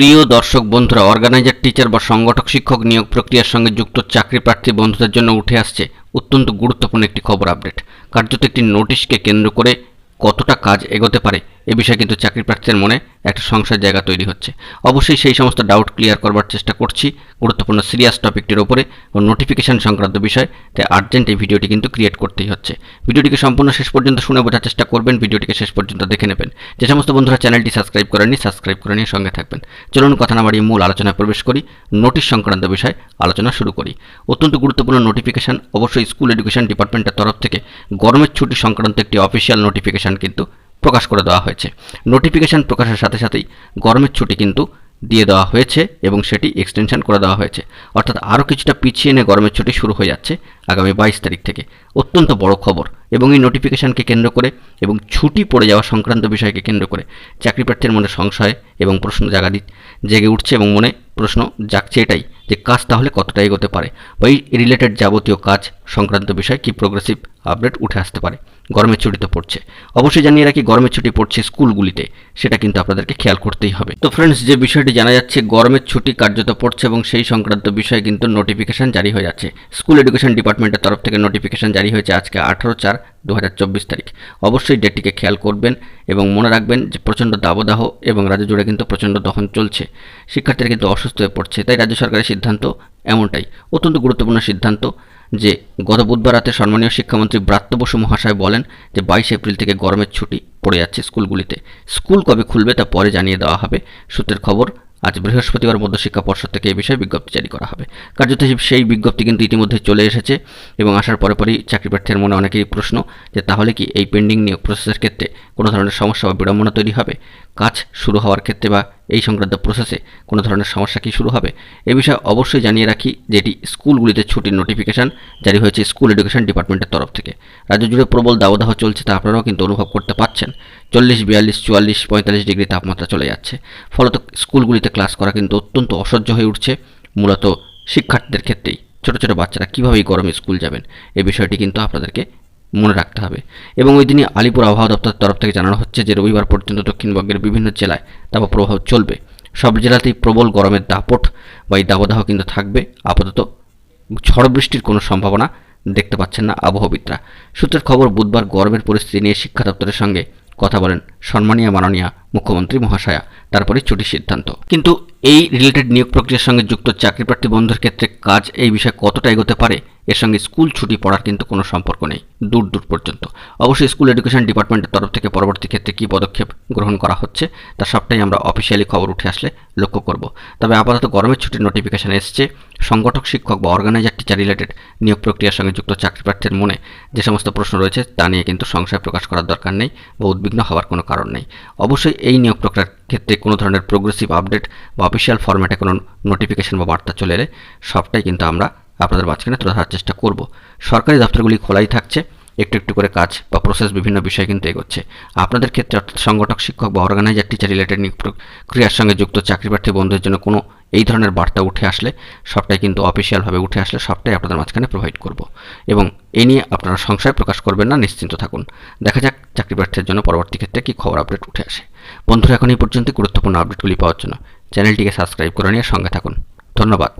প্রিয় দর্শক বন্ধুরা, অর্গানাইজার টিচার বা সংগঠক শিক্ষক নিয়োগ প্রক্রিয়ার সঙ্গে যুক্ত চাকরি প্রার্থী বন্ধুদের জন্য উঠে আসছে অত্যন্ত গুরুত্বপূর্ণ একটি খবর আপডেট। কার্যত একটি নোটিশকে কেন্দ্র করে কতটা কাজ এগোতে পারে এ বিষয়ে কিন্তু চাকরি প্রার্থীদের মনে একটা সংশয়ের জায়গা তৈরি হচ্ছে। অবশ্যই সেই সমস্ত ডাউট ক্লিয়ার করবার চেষ্টা করছি গুরুত্বপূর্ণ সিরিয়াস টপিকটির ওপরে ও নোটিফিকেশন সংক্রান্ত বিষয়, তাই আর্জেন্ট এই ভিডিওটি কিন্তু ক্রিয়েট করতেই হচ্ছে। ভিডিওটিকে সম্পূর্ণ শেষ পর্যন্ত শুনে বোঝার চেষ্টা করবেন, ভিডিওটিকে শেষ পর্যন্ত দেখে নেবেন। যে সমস্ত বন্ধুরা চ্যানেলটি সাবস্ক্রাইব করেননি, সাবস্ক্রাইব করে নিয়ে সঙ্গে থাকবেন। চলুন কথা না বাড়িয়ে মূল আলোচনায় প্রবেশ করি, নোটিশ সংক্রান্ত বিষয় আলোচনা শুরু করি। অত্যন্ত গুরুত্বপূর্ণ নোটিফিকেশন, অবশ্যই স্কুল এডুকেশন ডিপার্টমেন্টের তরফ থেকে গরমের ছুটি সংক্রান্ত একটি অফিসিয়াল নোটিফিকেশন কিন্তু প্রকাশ করে দেওয়া হয়েছে। নোটিফিকেশন প্রকাশের সাথে সাথেই গরমের ছুটি কিন্তু দিয়ে দেওয়া হয়েছে এবং সেটি এক্সটেনশন করে দেওয়া হয়েছে, অর্থাৎ আরও কিছুটা পিছিয়ে এনে গরমের ছুটি শুরু হয়ে যাচ্ছে আগামী 22 তারিখ থেকে। অত্যন্ত বড় খবর, এবং এই নোটিফিকেশনকে কেন্দ্র করে এবং ছুটি পড়ে যাওয়া সংক্রান্ত বিষয়কে কেন্দ্র করে চাকরি প্রার্থীর মনে সংশয় এবং প্রশ্ন জেগে উঠছে এবং মনে প্রশ্ন জাগছে এটাই যে কাজ তাহলে কতটা এগোতে পারে, বা এই রিলেটেড যাবতীয় কাজ সংক্রান্ত বিষয় কি প্রোগ্রেসিভ আপডেট উঠে আসতে পারে। গরমের ছুটি তো পড়ছে, অবশ্যই জানিয়ে রাখি গরমের ছুটি পড়ছে স্কুলগুলিতে, সেটা কিন্তু আপনাদেরকে খেয়াল করতেই হবে। তো ফ্রেন্ডস, যে বিষয়টি জানা যাচ্ছে গরমের ছুটি কার্যত পড়ছে এবং সেই সংক্রান্ত বিষয়ে কিন্তু নোটিফিকেশন জারি হয়ে যাচ্ছে। স্কুল এডুকেশন ডিপার্টমেন্টের তরফ থেকে নোটিফিকেশন জারি হয়েছে আজকে 18/4/2024 তারিখ। অবশ্যই ডেটটিকে খেয়াল করবেন এবং মনে রাখবেন যে প্রচণ্ড দাবদাহ এবং রাজ্য জুড়ে কিন্তু প্রচণ্ড দহন চলছে, শিক্ষার্থীরা কিন্তু অসুস্থ হয়ে পড়ছে। তাই রাজ্য সরকারের সিদ্ধান্ত এমনটাই, অত্যন্ত গুরুত্বপূর্ণ সিদ্ধান্ত যে গত বুধবার রাতে সম্মানীয় শিক্ষামন্ত্রী ব্রাত্য বসু মহাশয় বলেন যে 22 এপ্রিল থেকে গরমের ছুটি পড়ে যাচ্ছে স্কুলগুলিতে। স্কুল কবে খুলবে তা পরে জানিয়ে দেওয়া হবে। সূত্রের খবর, আজ বৃহস্পতিবার মধ্যশিক্ষা পর্ষদ থেকে এই বিষয়ে বিজ্ঞপ্তি জারি করা হবে। কার্যত সেই বিজ্ঞপ্তি কিন্তু ইতিমধ্যে চলে এসেছে এবং আসার পরপরই চাকরি প্রার্থীর মনে অনেকেরই প্রশ্ন যে তাহলে কি এই পেন্ডিং নিয়োগ প্রসেসের ক্ষেত্রে কোনো ধরনের সমস্যা বা বিড়ম্বনা তৈরি হবে, কাজ শুরু হওয়ার ক্ষেত্রে বা এই সংক্রান্ত প্রসেসে কোনো ধরনের সমস্যা কি শুরু হবে। এ বিষয়ে অবশ্যই জানিয়ে রাখি যে এটি স্কুলগুলিতে ছুটির নোটিফিকেশান জারি হয়েছে স্কুল এডুকেশন ডিপার্টমেন্টের তরফ থেকে। রাজ্য জুড়ে প্রবল দাবদাহ চলছে, তা আপনারাও কিন্তু অনুভব করতে পারছেন। 40, 42, 44, 45 ডিগ্রি তাপমাত্রা চলে যাচ্ছে, ফলত স্কুলগুলিতে ক্লাস করা কিন্তু অত্যন্ত অসহ্য হয়ে উঠছে। মূলত শিক্ষার্থীদের ক্ষেত্রেই ছোটো ছোটো বাচ্চারা কীভাবে এই গরমে স্কুল যাবেন, এই বিষয়টি কিন্তু আপনাদেরকে মনে রাখতে হবে। এবং ওই দিনই আলিপুর আবহাওয়া দপ্তরের তরফ থেকে জানানো হচ্ছে যে রবিবার পর্যন্ত দক্ষিণবঙ্গের বিভিন্ন জেলায় তাপপ্রবাহ চলবে। সব জেলাতেই প্রবল গরমের দাপট বা এই দাবদাহ কিন্তু থাকবে। আপাতত ঝড় বৃষ্টির কোনো সম্ভাবনা দেখতে পাচ্ছেন না আবহাওয়াবিদরা। সূত্রের খবর, বুধবার গরমের পরিস্থিতি নিয়ে শিক্ষা দপ্তরের সঙ্গে কথা বলেন সম্মানীয় মাননীয় মুখ্যমন্ত্রী মহাশয়া, তারপরে ছুটির সিদ্ধান্ত। কিন্তু এই রিলেটেড নিয়োগ প্রক্রিয়ার সঙ্গে যুক্ত চাকরি প্রার্থী বন্ধুর ক্ষেত্রে কাজ এই বিষয়ে কতটা এগোতে পারে এর সঙ্গে স্কুল ছুটি পড়ার কিন্তু কোনো সম্পর্ক নেই দূর পর্যন্ত। অবশ্যই স্কুল এডুকেশন ডিপার্টমেন্টের তরফ থেকে পরবর্তী ক্ষেত্রে কী পদক্ষেপ গ্রহণ করা হচ্ছে তার সবটাই আমরা অফিসিয়ালি খবর উঠে আসলে লক্ষ্য করব। তবে আপাতত গরমের ছুটির নোটিফিকেশান এসছে। সংগঠক শিক্ষক বা অর্গানাইজার টিচার রিলেটেড নিয়োগ প্রক্রিয়ার সঙ্গে যুক্ত চাকরি প্রার্থীর মনে যে সমস্ত প্রশ্ন রয়েছে তা নিয়ে কিন্তু সংশয় প্রকাশ করার দরকার নেই বা উদ্বিগ্ন হওয়ার কোনো কারণ নেই। অবশ্যই এই নিয়োগ প্রক্রিয়ার ক্ষেত্রে কোনো ধরনের প্রোগ্রেসিভ আপডেট বা অফিসিয়াল ফরম্যাটে কোনো নোটিফিকেশন বা বার্তা চলে এলে সবটাই কিন্তু আমরা আপনাদের মাঝখানে তুলে ধরার চেষ্টা করব। সরকারি দপ্তরগুলি খোলাই থাকছে, একটু একটু করে কাজ বা প্রসেস বিভিন্ন বিষয় কিন্তু এগোচ্ছে। আপনাদের ক্ষেত্রে অর্থাৎ সংগঠক শিক্ষক বা অর্গানাইজার টিচার রিলেটেড নিয়োগ প্রক্রিয়ার সঙ্গে যুক্ত চাকরি প্রার্থী বন্ধুদের জন্য কোনো এই ধরনের বার্তা উঠে আসলে সবটাই কিন্তু অফিসিয়ালভাবে উঠে আসলে সবটাই আপনাদের মাঝখানে প্রোভাইড করব। এবং এই নিয়ে আপনারা সংশয় প্রকাশ করবেন না, নিশ্চিন্ত থাকুন। দেখা যাক চাকরি প্রার্থীর জন্য পরবর্তী ক্ষেত্রে কী খবর আপডেট উঠে আসে। বন্ধুরা, এখন এই পর্যন্ত গুরুত্বপূর্ণ আপডেটগুলি পাওয়ার জন্য চ্যানেলটিকে সাবস্ক্রাইব করে নিয়ে সঙ্গে থাকুন। ধন্যবাদ।